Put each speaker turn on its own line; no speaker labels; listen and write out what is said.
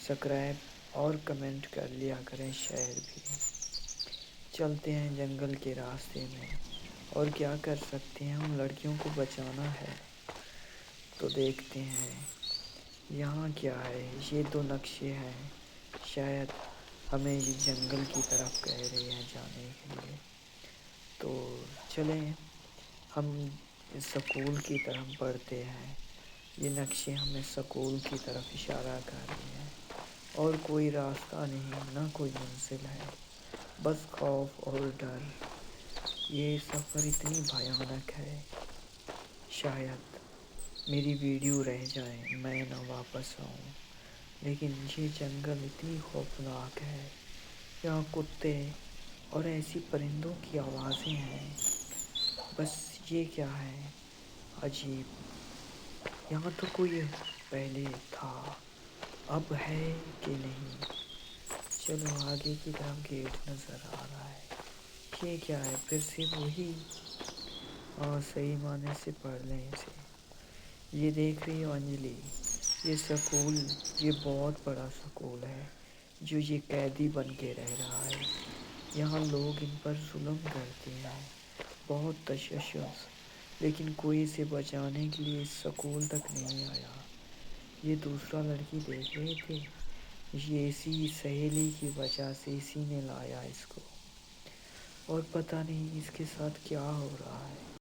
Subscribe اور comment کر لیا کریں، شیئر بھی۔ چلتے ہیں جنگل کے راستے میں، اور کیا کر سکتے ہیں، ہم لڑکیوں کو بچانا ہے۔ تو دیکھتے ہیں یہاں کیا ہے، یہ دو نقشے ہیں، شاید ہمیں یہ جنگل کی طرف کہہ رہے ہیں جانے کے لیے۔ تو چلیں ہم سکول کی طرف بڑھتے ہیں، یہ نقشے ہمیں سکول کی طرف اشارہ کر رہے ہیں، اور کوئی راستہ نہیں، نہ کوئی منزل ہے، بس خوف اور ڈر۔ یہ سفر اتنی بھیانک ہے، شاید میری ویڈیو رہ جائے، میں نہ واپس آؤں، لیکن یہ جنگل اتنی خوفناک ہے، یہاں کتے اور ایسی پرندوں کی آوازیں ہیں، بس یہ کیا ہے، عجیب۔ یہاں تو کوئی پہلے تھا، اب ہے کہ نہیں؟ چلو آگے کی طرف گیٹ نظر آ رہا ہے، یہ کیا ہے، پھر سے وہی؟ ہاں صحیح معنی سے پڑھ لیں اسے۔ یہ دیکھ رہی ہو انجلی، یہ سکول، یہ بہت بڑا سکول ہے جو یہ قیدی بن کے رہ رہا ہے۔ یہاں لوگ ان پر ظلم کرتے ہیں، بہت تشدد، لیکن کوئی اسے بچانے کے لیے اس سکول تک نہیں آیا۔ یہ دوسرا لڑکی دیکھ رہے تھے، یہ اسی سہیلی کی وجہ سے اسی نے لایا اس کو، اور پتہ نہیں اس کے ساتھ کیا ہو رہا ہے۔